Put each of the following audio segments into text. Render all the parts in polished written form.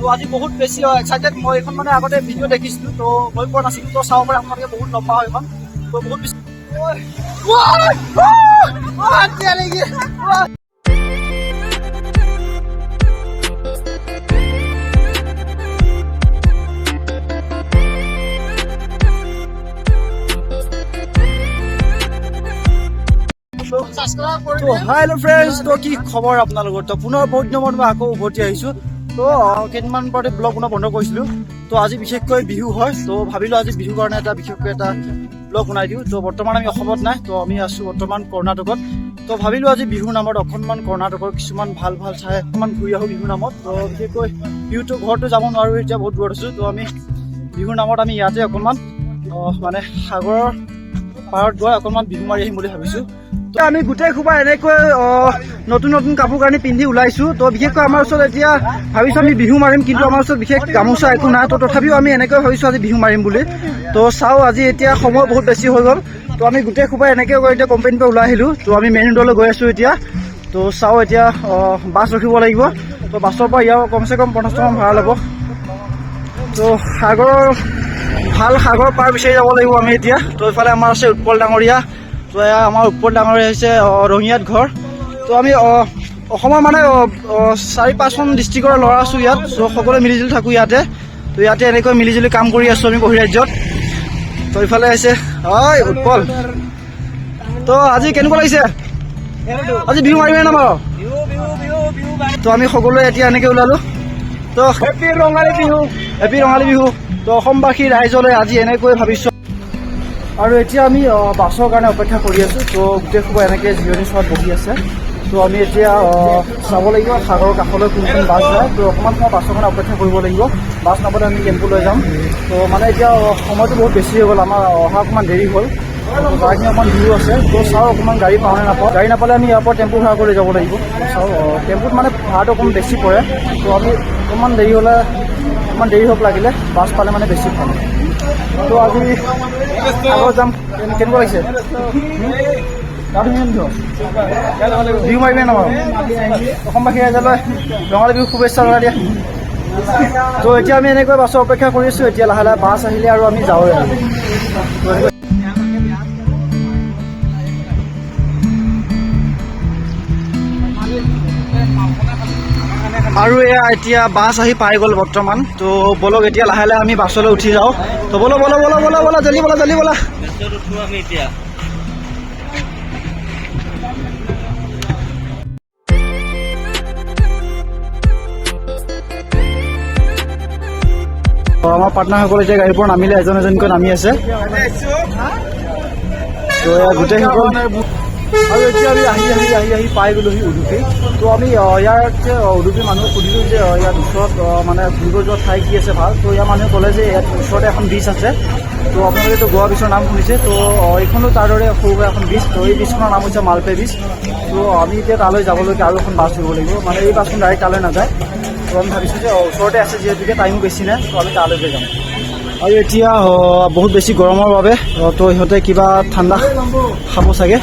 তো আজি বহুত বেছি এক্সাইটেড মই এখন মানে আগতে ভিডিঅ' দেখিছিলো তো মই পোৱা নাছিলো তো চাব পাৰে আপোনালোকে বহুত লম্বা হয় এখন তো বহুত বেছি হেল্ল' ফ্ৰেণ্ডছ তো কি খবৰ আপোনালোকৰ তো পুনৰ বহুত দিনৰ মই আকৌ উভতি আহিছোঁ তো কেইদিনমান পৰতে ব্লগ পুনৰ বন্ধ কৰিছিলোঁ তো আজি বিশেষকৈ বিহু হয় তো ভাবিলোঁ আজি বিহুৰ কাৰণে এটা বিশেষকৈ এটা ব্লগ বনাই দিওঁ তো বৰ্তমান আমি অসমত নাই তো আমি আছোঁ বৰ্তমান কৰ্ণাটকত তো ভাবিলোঁ আজি বিহুৰ নামত অকণমান কৰ্ণাটকৰ কিছুমান ভাল ভাল ঠাই অকণমান ঘূৰি আহোঁ বিহুৰ নামত তো বিশেষকৈ বিহুটো ঘৰতো যাব নোৱাৰোঁ এতিয়া বহুত দূৰত আছোঁ তো আমি বিহুৰ নামত আমি ইয়াতে অকণমান মানে সাগৰৰ পাৰত গৈ অকণমান বিহু মাৰি আহিম বুলি ভাবিছোঁ আমি গোটেই খোবা এনেকৈ নতুন নতুন কাপোৰ কানি পিন্ধি ওলাইছোঁ তো বিশেষকৈ আমাৰ ওচৰত এতিয়া ভাবিছোঁ আমি বিহু মাৰিম কিন্তু আমাৰ ওচৰত বিশেষ গামোচা একো নাই তো তথাপিও আমি এনেকৈ ভাবিছোঁ আজি বিহু মাৰিম বুলি তো চাওঁ আজি এতিয়া সময় বহুত বেছি হৈ গ'ল তো আমি গোটেই খোবা এনেকৈ গৈ এতিয়া কোম্পানীৰ পৰা ওলাই আহিলোঁ তো আমি মেইন ৰোডলৈ গৈ আছোঁ এতিয়া তো চাওঁ এতিয়া বাছ ৰখিব লাগিব তো বাছৰ পৰা ইয়াৰ কমচে কম 50 টকামান ভাড়া ল'ব তো সাগৰৰ ভাল সাগৰ পাৰ বিচাৰি যাব লাগিব আমি এতিয়া তো এইফালে আমাৰ আছে উৎপল ডাঙৰীয়া তো এয়া আমাৰ উৎপল ডাঙৰীয়া হৈছে ৰঙিয়াত ঘৰ তো আমি অসমৰ মানে 4-5খন ডিষ্ট্ৰিক্টৰ ল'ৰা আছোঁ ইয়াত চ' সকলোৱে মিলিজুলি থাকোঁ ইয়াতে তো ইয়াতে এনেকৈ মিলিজুলি কাম কৰি আছোঁ আমি বহিৰাজ্যত তো এইফালে আছে হয় উৎপল তো আজি কেনেকুৱা লাগিছে আজি বিহু মাৰিবনে নামাৰ তো আমি সকলোৱে এতিয়া এনেকৈ ওলালোঁ তো হেপী ৰঙালী বিহু তো অসমবাসী ৰাইজলৈ আজি এনেকৈ ভাবিছোঁ আৰু এতিয়া আমি বাছৰ কাৰণে অপেক্ষা কৰি আছোঁ তো গোটেই খোবা এনেকৈ জিৰণি চোৱাত বহি আছে তো আমি এতিয়া চাব লাগিব সাগৰৰ কাষলৈ কোনখন বাছ যায় তো অকণমান সময় বাছৰ কাৰণে অপেক্ষা কৰিব লাগিব বাছ নাপালে আমি টেম্পু লৈ যাম তো মানে এতিয়া সময়টো বহুত বেছি হৈ গ'ল আমাৰ অহা অকণমান দেৰি হ'ল গাড়ীখিনি অকণমান দূৰো আছে তো চাওঁ অকণমান গাড়ী পাওঁ নে নাপাওঁ গাড়ী নাপালে আমি ইয়াৰ পৰা টেম্পু ভাড়া কৰি যাব লাগিব চাওঁ টেম্পুত মানে ভাড়াটো অকণমান বেছি পৰে তো আমি অকণমান দেৰি হ'লে অকণমান দেৰি হওক লাগিলে বাছ পালে মানে বেছি ভাল তো আজি আগত যাম কেনেকুৱা লাগিছে বিহু মাৰিবনে নামাৰো অসমবাসী ৰাইজলৈ ৰঙালী বিহু শুভেচ্ছা জনাই দিয়া তো এতিয়া আমি এনেকৈ বাছৰ অপেক্ষা কৰি আছোঁ এতিয়া লাহে লাহে বাছ আহিলে আৰু আমি যাওঁৱে আৰু এয়া এতিয়া বাছ আহি পাই গ'ল বৰ্তমান তো বলক এতিয়া লাহে লাহে আমি বাছলৈ উঠি যাওঁ তো বলো জল্দি বলা আমাৰ পাৰ্টনাৰসকল এতিয়া গাড়ীৰ পৰা নামিলে এজন এজনকৈ নামি আছে তো গোটেইসকল আৰু এতিয়া আমি আহি পাই গ'লোহি উডুপি তো আমি ইয়াত উডুপি মানুহক সুধিলোঁ যে ইয়াত ওচৰত মানে ফুৰিব যোৱা ঠাই কি আছে ভাল তো ইয়াৰ মানুহে ক'লে যে ইয়াত ওচৰতে এখন বীচ আছে তো আপোনালোকেতো গোৱা বীচৰ নাম শুনিছে তো এইখনো তাৰ দৰে সৰু এখন বীচ তো এই বীচখনৰ নাম হৈছে মালপে বীচ তো আমি এতিয়া তালৈ যাবলৈকে আৰু এখন বাছ ধৰিব লাগিব মানে এই বাছখন ডাইৰেক্ট তালৈ নাযায় তো আমি ভাবিছোঁ যে ওচৰতে আছে যিহেতুকে টাইমো বেছি নাই তো আমি তালৈকে যাম আৰু এতিয়া বহুত বেছি গৰমৰ বাবে তো ইহঁতে কিবা ঠাণ্ডা খাব চাগে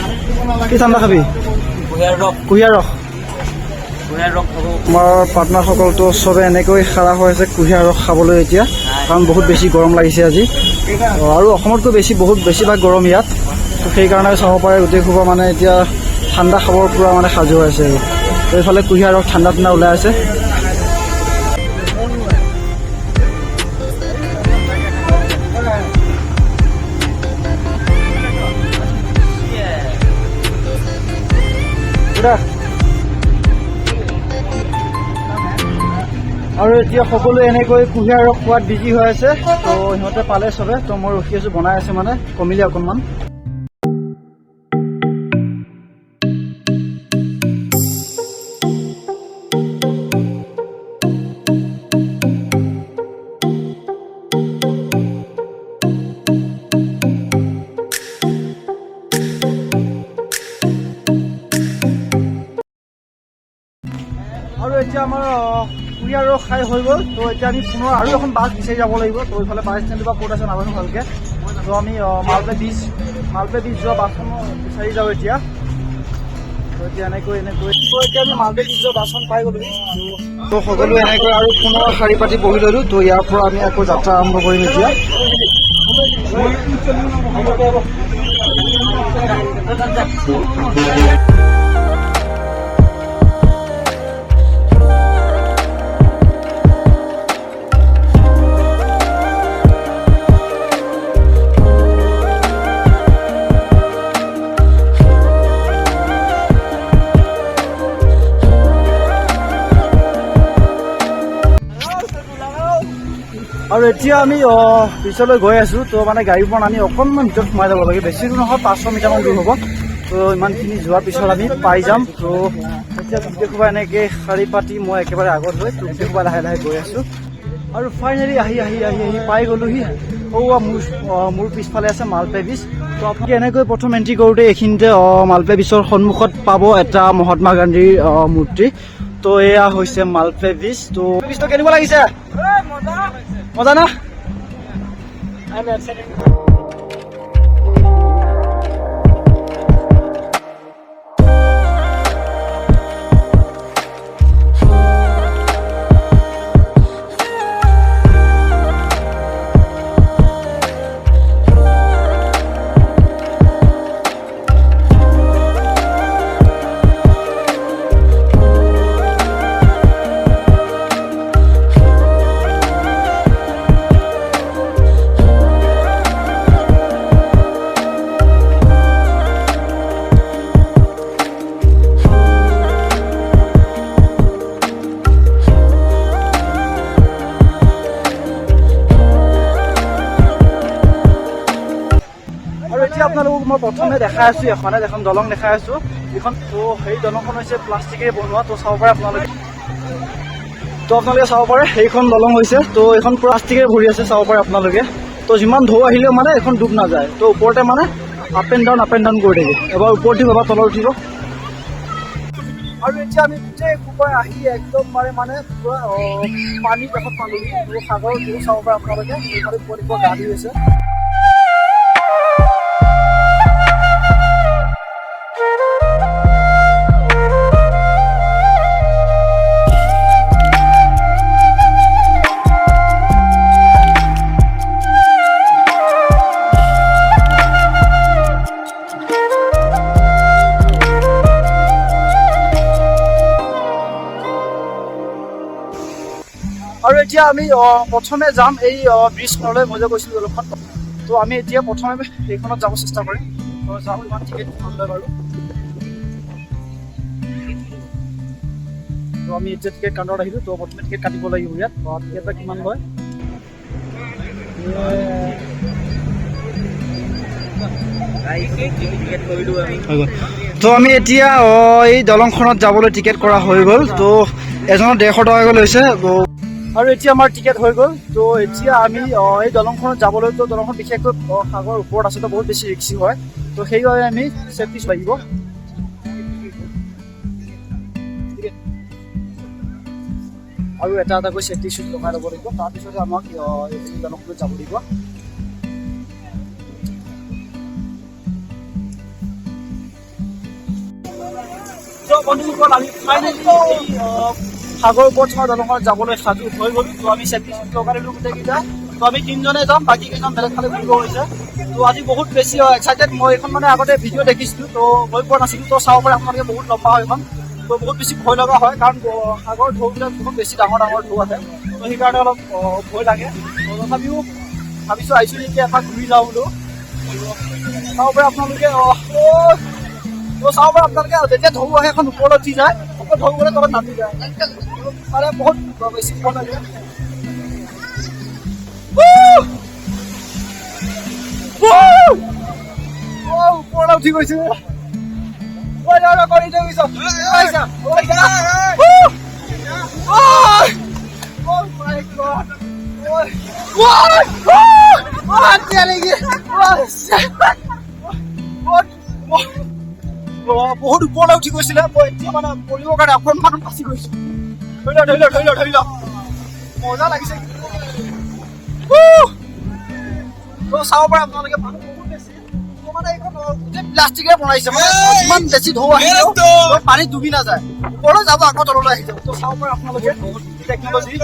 কি ঠাণ্ডা খাবি কুঁহিয়াৰ ৰস আমাৰ পাৰ্টনাৰসকলতো চবে এনেকৈ খাৰা হৈ আছে কুঁহিয়াৰ ৰস খাবলৈ এতিয়া কাৰণ বহুত বেছি গৰম লাগিছে আজি আৰু অসমতকৈ বহুত বেছিভাগ গৰম ইয়াত তো সেইকাৰণে চাব পাৰে গোটেই খোবা মানে এতিয়া ঠাণ্ডা খাবৰ পৰা মানে সাজু হৈ আছে তো এইফালে কুঁহিয়াৰ ৰস ঠাণ্ডা ওলাই আছে আৰু এতিয়া সকলোৱে এনেকৈ কুঁহিয়াৰ ৰস খোৱাত বিজি হৈ আছে তো সিহঁতে পালে চবে তো মই ৰখি আছোঁ বনাই আছে মানে কমিলে অকণমান আৰু এতিয়া আমাৰ কুঁহিয়াৰ ৰস খাই হৈ গ'ল তো এতিয়া আমি পুনৰ আৰু এখন বাছ বিচাৰি যাব লাগিব তো এইফালে বাছ ষ্টেণ্ডৰ পৰা ক'ত আছে নাজানো ভালকৈ তো আমি মালপে বীচ যোৱা বাছখন বিচাৰি যাওঁ এতিয়া এতিয়া এনেকৈ এতিয়া আমি মালপে বীজৰ বাচন পাই গ'লো। তো সকলো এনেকৈ আৰু পুনৰ শাৰী পাতি বহি ল'লোঁ। তো ইয়াৰ পৰা আমি আকৌ যাত্ৰা আৰম্ভ কৰিম এতিয়া। আৰু এতিয়া আমি পিছলৈ গৈ আছোঁ। তো মানে গাড়ীৰ পৰা আমি অকণমান ভিতৰত সোমাই যাব লাগে, বেছি দূৰ নহয়, 500 মিটাৰমান দূৰ হ'ব। তো ইমানখিনি যোৱাৰ পিছত আমি পাই যাম। তো এতিয়া গোটেইসোপা এনেকৈ শাৰী পাতি মই একেবাৰে আগত হৈ তো গোটেইসোপা লাহে লাহে গৈ আছোঁ। আৰু ফাইনেলি আহি পাই গ'লোহি। মোৰ পিছফালে আছে মালপে বীজ। তো আপোনালোকে এনেকৈ প্ৰথম এণ্ট্ৰি কৰোঁতে এইখিনিতে মালপে বীজৰ সন্মুখত পাব এটা মহাত্মা গান্ধীৰ মূৰ্তি। তো এয়া হৈছে মালপে বীজ। তো বীজটো কেনেকুৱা লাগিছে? মজা না? আপোনালোকক মই প্ৰথমে দেখাই আছোঁ এখন দলং দেখাই আছোঁ। এইখন তো সেই দলংখন হৈছে প্লাষ্টিকেৰে বনোৱা। তো চাব পাৰে আপোনালোকে চাব পাৰে সেইখন দলং হৈছে। তো এইখন প্লাষ্টিকেৰে ভৰি আছে, চাব পাৰে আপোনালোকে। তো যিমান ঢৌ আহিলেও মানে এইখন ডুব নাযায়। তো ওপৰতে মানে আপ এণ্ড ডাউন কৰি থাকে। এবাৰ ওপৰত উঠিব, এবাৰ তলত উঠিব। আৰু এতিয়া আমি গোটেই সোপাই আহি একদম মানে পুৰা পানীৰ কাষত পালোহি। সাগৰৰ ঢৌ চাব পাৰে আপোনালোকে। এইফালে ওপৰত গা ধুই আছে। আৰু এতিয়া আমি প্ৰথমে যাম এই ব্ৰিজখনলৈ। মই যে কৈছিলোঁ দলংখন। তো আমি এতিয়া প্ৰথমে সেইখনত যাব চেষ্টা কৰিম। তো যাওঁ, ইমান টিকেট নলয় বাৰু। তো আমি এতিয়া টিকেট কাউণ্টাৰত আহিলোঁ। তো প্ৰথমে টিকেট কাটিব লাগিব ইয়াত। টিকেট বা কিমান লয়? তো আমি এতিয়া এই দলংখনত যাবলৈ টিকেট কৰা হৈ গ'ল। তো এজনৰ 150 টকাকৈ লৈছে। আৰু এতিয়া আমাৰ টিকেট হৈ গ'ল। তো এতিয়া আমি এই দলংখনত যাবলৈ, তো দলংখন বিশেষকৈ সাগৰৰ ওপৰত আছে, তো বহুত বেছি ৰিক্সি হয়। তো সেইবাবে আমি চেফটি লাগিব। আৰু এটাকৈ চেফটি শ্বুট লগাই ল'ব লাগিব। তাৰপিছতে আমাক এই দলংখনত যাব লাগিব। বন্ধুসকল, আমি ফাইনেলি সাগৰ ওপৰত থকা দলংখনত যাবলৈ সাজু হৈ গ'লো। তো আমি চেফটি শ্বুট লগাই দিলোঁ গোটেইকেইটা। তো আমি 3জনে যাম, বাকী কেইজন বেলেগ ফালে ঘূৰিব হৈছে। তো আজি বহুত বেছি এক্সাইটেড। মই এইখন মানে আগতে ভিডিঅ' দেখিছিলোঁ, তো গৈ পোৱা নাছিলোঁ। তো চাব পাৰে আপোনালোকে, বহুত লম্বা হয় এইখন। তো বহুত বেছি ভয় লগা হয়, কাৰণ সাগৰ ঢৌবিলাক বহুত বেছি ডাঙৰ ঢৌ আছে। তো সেইকাৰণে অলপ ভয় লাগে। তথাপিও ভাবিছোঁ আহিছোঁ নেকি, এপাক ঘূৰি যাওঁ বোলো। চাব পাৰে আপোনালোকে। তো চাব পাৰে আপোনালোকে, যেতিয়া ঢৌ আহে এখন ওপৰলৈ উঠি যায়, ঢৌ গ'লে তলত নামি যায়। মানে বহুত বেছি ভয় লাগে। ওপৰলৈ উঠি গৈছে। বহুত ওপৰলৈ উঠি গৈছিলে। মই এতিয়া মানে পৰিবৰ কাৰণে অকণমান ফাঁচি গৈছো। ধৰি ল মজা লাগিছে। চাব পাৰে আপোনালোকে, মানুহ বহুত বেছি। মানে এইখন গোটেই প্লাষ্টিকেৰে বনাইছে মানে ইমান বেছি ঢৌ আহিলেও পানী ডুবি নাযায় ওপৰলৈ যাব আকৌ তললৈ আহি যাব তো চাব পাৰে আপোনালোকে টেকনলজি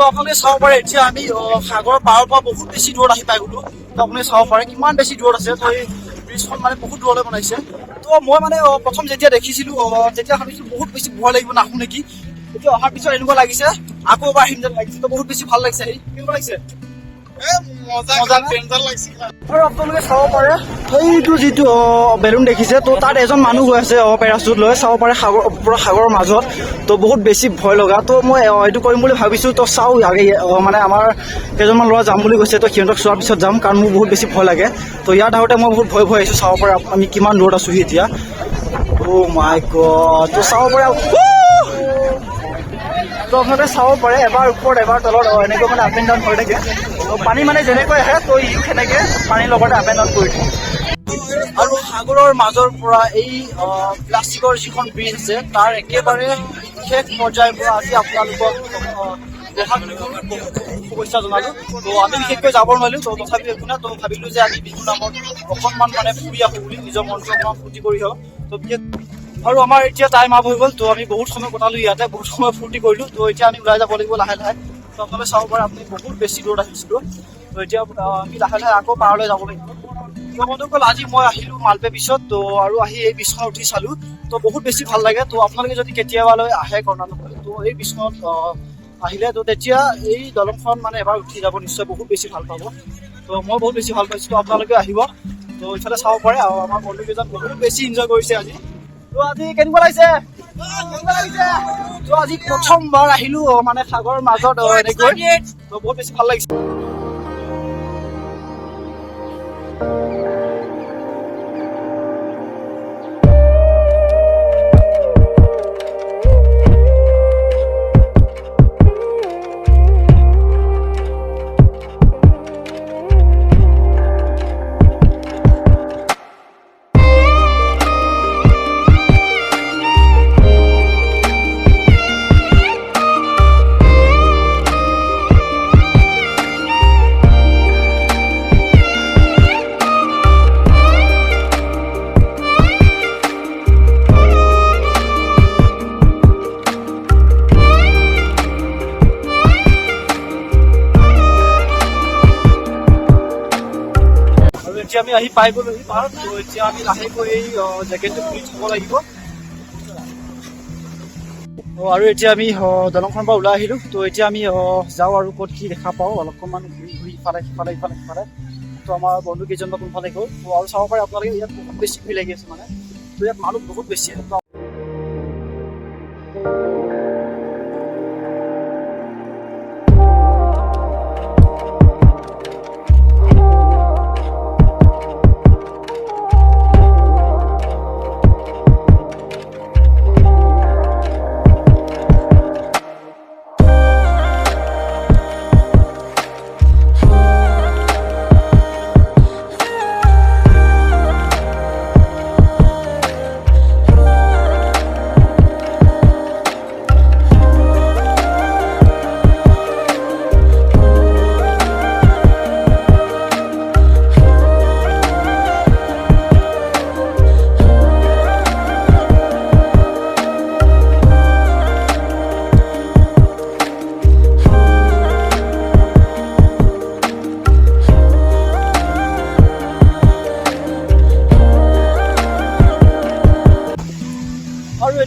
আপোনালোকে চাব পাৰে এতিয়া আমি সাগৰৰ পাৰৰ পৰা বহুত বেছি দূৰত আহি পাই গলো তো আপোনালোকে চাব পাৰে কিমান বেছি দূৰত আছে তো এই ব্ৰিজখন মানে বহুত দূৰলৈ বনাইছে তো মই মানে প্ৰথম যেতিয়া দেখিছিলো তেতিয়া ভাবিছিলো বহুত বেছি ভয় লাগিব নাহো নেকি এতিয়া অহাৰ পিছত এনেকুৱা লাগিছে আকৌ এবাৰ আহিম যেন লাগিছে তো বহুত বেছি ভাল লাগিছে কেনেকুৱা লাগিছে আৰু আপোনালোকে চাব পাৰে সেইটো যিটো বেলুন দেখিছে তো তাত এজন মানুহ গৈ আছে পেৰাচুট লৈ চাব পাৰে পুৰা সাগৰৰ মাজত তো বহুত বেছি ভয় লগা তো মই এইটো কৰিম বুলি ভাবিছো তো চাওঁ মানে আমাৰ কেইজনমান ল'ৰা যাম বুলি কৈছে তো সিহঁতক চোৱাৰ পিছত যাম কাৰণ মোৰ বহুত বেছি ভয় লাগে তো ইয়াত আহোঁতে মই বহুত ভয় আহিছোঁ চাব পাৰে আমি কিমান দূৰত আছোহি এতিয়া অ' মাই গড তো চাব পাৰে তো আপোনালোকে চাব পাৰে এবাৰ ওপৰত এবাৰ তলত এনেকৈ মানে আপ এণ্ড ডাউন হৈ থাকে পানী মানে যেনেকৈ আহে তো ইও সেনেকৈ পানীৰ লগতে আপ এণ্ড ডাউন কৰি থাকে আৰু সাগৰৰ মাজৰ পৰা এই প্লাষ্টিকৰ যিখন ব্ৰিজ আছে তাৰ একেবাৰে শেষ পৰ্যায়ৰ পৰা আজি আপোনালোকক শুভেচ্ছা জনালো তো আমি বিশেষকৈ যাব নোৱাৰিলো তো তথাপি একো নাই তো ভাবিলো যে আমি বিহু নামত অকণমান মানে ফুৰি আহোঁ বুলি নিজৰ মনটো অকণমান ফূৰ্তি কৰি আহোঁ তো বিশেষ আৰু আমাৰ এতিয়া টাইম আপ হৈ গ'ল তো আমি বহুত সময় কটালো ইয়াতে বহুত সময় ফূৰ্তি কৰিলো তো এতিয়া আমি ওলাই যাব লাগিব লাহে লাহে তো আপোনালোকে চাব পাৰে আপুনি বহুত বেছি দূৰত আহিছিলো তো এতিয়া আমি লাহে লাহে আকৌ পাৰলৈ যাব লাগিব তো বন্ধুসকল আজি মই আহিলো মালপে বিচত তো আৰু আহি এই বিচখন উঠি চালো তো বহুত বেছি ভাল লাগে তো আপোনালোকে যদি কেতিয়াবালৈ আহে কৰ্ণাটকলৈ তো এই বিচখনত আহিলে তো তেতিয়া এই দলংখন মানে এবাৰ উঠি যাব নিশ্চয় বহুত বেছি ভাল পাব তো মই বহুত বেছি ভাল পাইছোঁ তো আপোনালোকে আহিব তো ইফালে চাব পাৰে আৰু আমাৰ বন্ধুকেইজন বহুত বেছি এনজয় কৰিছে আজি তো আজি কেনেকুৱা লাগিছে তো আজি প্ৰথমবাৰ আহিলো মানে সাগৰৰ মাজত এনেকৈ তো বহুত বেছি ভাল লাগিছে আমি আহি পাই গলো পাৰত তো এতিয়া আমি লাহেকৈ এই জেকেটটো খুলি থ'ব লাগিব আৰু এতিয়া আমি দলংখনৰ পৰা ওলাই আহিলো তো এতিয়া আমি যাওঁ আৰু ক'ত কি দেখা পাওঁ অলপমান ঘূৰি ঘূৰি ইফালে তো আমাৰ বন্ধু কেইজন বা কোনফালে গ'ল তো আৰু চাব পাৰে আপোনালোকে ইয়াত বহুত বেছি ভিৰ লাগি আছে মানে তো ইয়াত মানুহ বহুত বেছি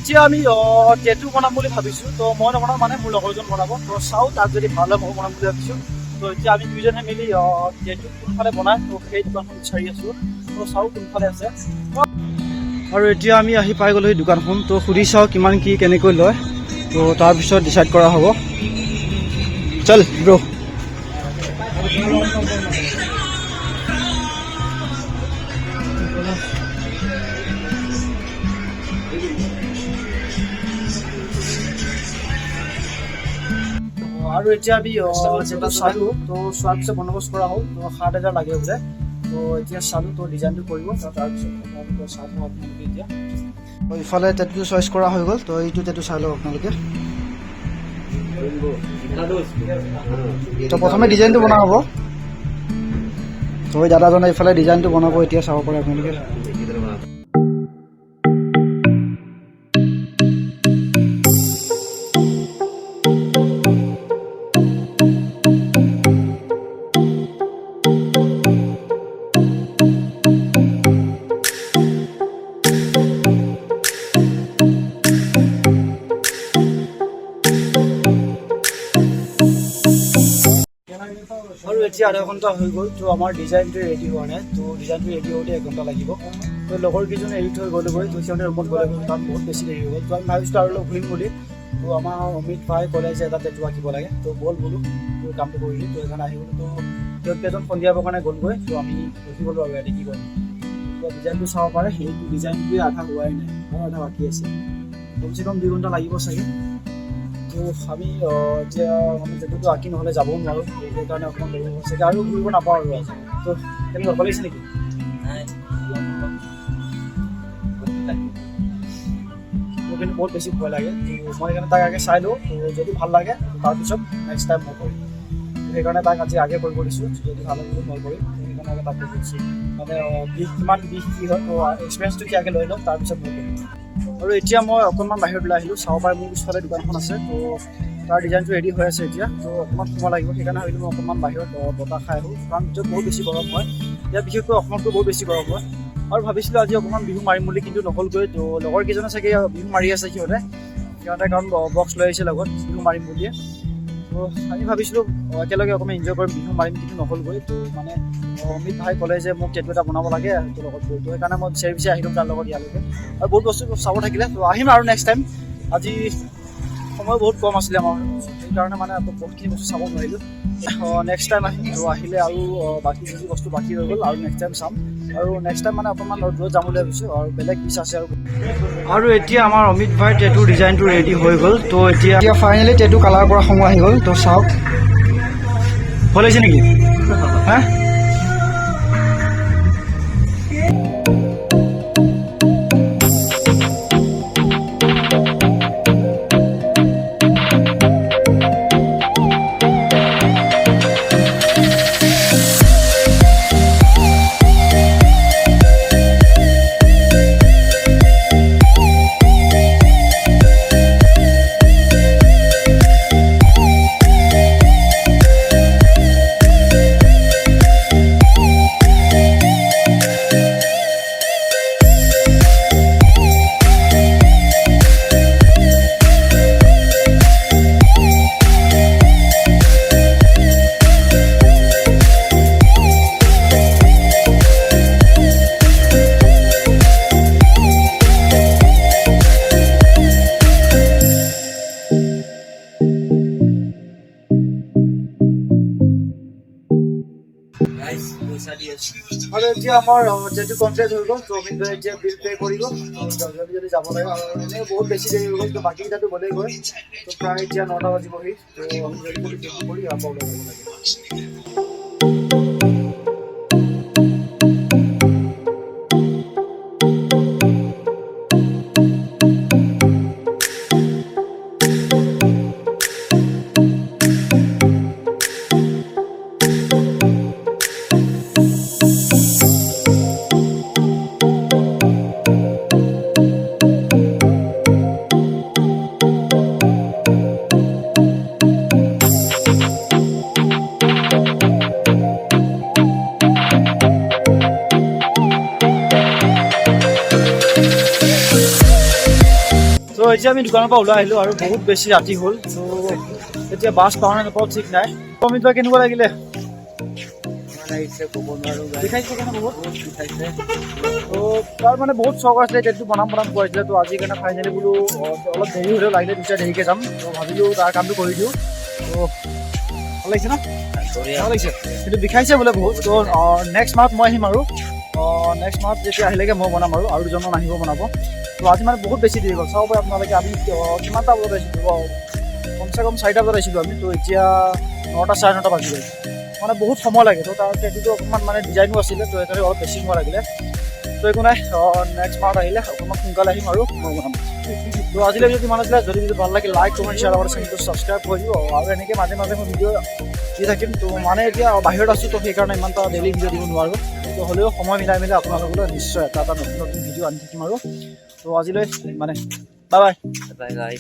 এতিয়া আমি টেটু বনাম বুলি ভাবিছোঁ তো মই নবনাওঁ মানে মোৰ লগৰজন বনাব তো চাওঁ তাক যদি ভাল হয় মই বনাম বুলি ভাবিছোঁ তো এতিয়া আমি দুইজনে মিলি টেটু কোনফালে বনাই তো সেই দোকানখন বিচাৰি আছোঁ তো চাওঁ কোনফালে আছে আৰু এতিয়া আমি আহি পাই গ'লো সেই দোকানখন তো সুধি চাওঁ কিমান কি কেনেকৈ লয় তো তাৰপিছত ডিচাইড কৰা হ'ব চল ব্ৰ আৰু এতিয়া আমি যেটা চালো তো চোৱাৰ পিছত বন্দবস্ত কৰা হ'ল তো ৭,০০০ লাগে বোলে তো এতিয়া চালো তো ডিজাইনটো কৰিব তাৰপিছত চাই লওঁ আপোনালোকে এতিয়া তো ইফালে টেটু চইচ কৰা হৈ গ'ল তো এইটো টেটু চাই লওক আপোনালোকে তো প্ৰথমে ডিজাইনটো বনোৱা হ'ব তো দাদাজনে ইফালে ডিজাইনটো বনাব এতিয়া চাব পাৰে আপোনালোকে আৰু এতিয়া আধা ঘণ্টা হৈ গ'ল তো আমাৰ ডিজাইনটো ৰেডি হোৱা নাই তো ডিজাইনটো ৰেডি হওঁতে 1 ঘণ্টা লাগিব তো লগৰ কেইজনে এৰি থৈ গ'লগৈ তো সিহঁতে ৰুমত গ'লে কাৰণ বহুত বেছি দেৰি হৈ গ'ল তো আমি ভাবিছিলোঁ আৰু অলপ ঘূৰিম বুলি তো আমাৰ অমিত ভাই ক'লে যে এটা টেটু আঁকিব লাগে তো ব'ল বোলো তো কামটো কৰিলোঁ তো সেইকাৰণে আহি গ'লোঁ তো সিহঁতকেইজন সন্ধিয়াবৰ কাৰণে গ'লগৈ তো আমি ৰখি গ'লোঁ আৰু ইয়াতে কি কৰিম এতিয়া ডিজাইনটো চাব পাৰে সেইটো ডিজাইনটোৱে আধা হোৱাই নাই আৰু আধা বাকী আছে কমচে কম 2 ঘণ্টা লাগিব চাগে তো আমি এতিয়া আমি টেটুটো আঁকি নহ'লে যাবও নোৱাৰোঁ সেইকাৰণে অকণমান দেৰি হ'ব চাগে আৰু ঘূৰিব নাপাওঁ আৰু তো কেনেকুৱা ভাল লাগিছে নেকি মোৰ কিন্তু বহুত বেছি ভয় লাগে তো মই সেইকাৰণে তাক আগে চাই লওঁ তো যদি ভাল লাগে তাৰপিছত নেক্সট টাইম মই কৰিম সেইকাৰণে তাক আজি আগে কৰিব দিছোঁ যদি ভাল লাগে মই কৰিম সেইকাৰণে আগে তাক কৰিব দিছোঁ মানে কিমান বিষ কি হয় তো এক্সপিৰিয়েঞ্চটো কি আগে লৈ লওঁ তাৰপিছত মই কৰিম আৰু এতিয়া মই অকণমান বাহিৰত ওলাই আহিলোঁ চাব পাৰে মোৰ পিছফালে দোকানখন আছে তো তাৰ ডিজাইনটো ৰেডি হৈ আছে এতিয়া তো অকণমান সময় লাগিব সেইকাৰণে ভাবিলোঁ মই অকণমান বাহিৰত বতাহ খাই আহোঁ কাৰণ এতিয়া বহুত বেছি গৰম হয় ইয়াত বিশেষকৈ অসমতকৈ বহুত বেছি গৰম হয় আৰু ভাবিছিলোঁ আজি অকণমান বিহু মাৰিম বুলি কিন্তু নহ'লগৈ তো লগৰ কেইজনে চাগে বিহু মাৰি আছে সিহঁতে কাৰণ বক্স লৈ আহিছে লগত বিহু মাৰিম বুলিয়ে তো আমি ভাবিছিলোঁ একেলগে অকণমান এনজয় কৰিম বিহু মাৰিম কিন্তু নহ'লগৈ তো মানে অমিত ভাই ক'লে যে মোক টেটু এটা বনাব লাগে তোৰ লগত গৈ তো সেইকাৰণে মই বিচাৰি আহিলোঁ তাৰ লগত ইয়ালৈকে আৰু বহুত বস্তু চাব থাকিলে তো আহিম আৰু নেক্সট টাইম আজি সময় বহুত কম আছিলে আমাৰ সেইকাৰণে মানে বহুতখিনি বস্তু চাব নোৱাৰিলোঁ নেক্সট টাইম আহিম তো আহিলে আৰু বাকী যি বস্তু বাকী হৈ গ'ল আৰু নেক্সট টাইম চাম আৰু নেক্সট টাইম মানে অকণমান দূৰত যাম বুলি ভাবিছোঁ আৰু বেলেগ পিচ আছে আৰু এতিয়া আমাৰ অমিত ভাই টেটু ডিজাইনটো ৰেডি হৈ গ'ল তো এতিয়া ফাইনেলি টেটু কালাৰ কৰা সময় আহি গ'ল তো চাওক ভাল লাগিছে নেকি হা আৰু এতিয়া আমাৰ যেহেতু কমপ্লিট হৈ গ'ল তো অমিত ভাই এতিয়া বিল পে' কৰিব যদি যাব লাগে আৰু এনেই বহুত বেছি দেৰি হৈ গ'ল তো বাকীকেইটাতো গ'লেই গৈ তো প্ৰায় এতিয়া 9টা বাজিবহি তো আমি যদি কৰি আকৌ ওলাই যাব লাগে এতিয়া আমি দোকানৰ পৰা ওলাই আহিলোঁ আৰু বহুত বেছি ৰাতি হ'ল তো এতিয়া বাছ পাওঁ নে নাপাওঁ ঠিক নাই অমিত ভাই কেনেকুৱা লাগিলে ক'ব নোৱাৰোঁ দেখাইছে কেনে বহুত তো তাৰ মানে বহুত চখ আছিলে টেটু বনাম কৈছিলে তো আজি কাৰণে ফাইনেলি বোলো অলপ দেৰি হ'লেও লাগিলে দুটা দেৰিকৈ যাম তো ভাবিলোঁ তাৰ কামটো কৰি দিওঁ তো ভাল লাগিছে ন ভাল লাগিছে কিন্তু বিষাইছে বোলে বহুত তো নেক্সট মাহত মই আহিম আৰু নেক্সট মাহত যেতিয়া আহিলেগে মই বনাম আৰু দুজনমান আহিব বনাব তো আজি মানে বহুত বেছি দেৰি হ'ল চাব পাৰে আপোনালোকে আমি কিমানটা বজাত আহিছিলোঁ কমচে কম 4টা বজাত আহিছিলোঁ আমি তো এতিয়া 9টা 9:30 বাজি গ'ল মানে বহুত সময় লাগে তো তাৰ সেইটো অকণমান মানে ডিজাইনো আছিলে তো সেইকাৰণে অলপ বেছি সময় লাগিলে তো একো নাই নেক্সট মাহত আহিলে অকণমান সোনকালে আহিম আৰু মই বনাম তো আজিলৈ যদি ইমান আছিলে যদি ভাল লাগে লাইক কমেণ্ট শ্বেয়াৰ লগতে চেনেলটো ছাবস্ক্ৰাইব কৰি দিব আৰু এনেকৈ মাজে মাজে মই ভিডিঅ' দি থাকিম তো মানে এতিয়া বাহিৰত আছোঁ তো সেইকাৰণে ইমান এটা ডেইলি ভিডিঅ' দিব নোৱাৰোঁ তো হ'লেও সময় মিলাই মিলাই আপোনালোকলৈ নিশ্চয় এটা নতুন ভিডিঅ' আনি থাকিম আৰু তো আজিলৈ মানে বাই বাই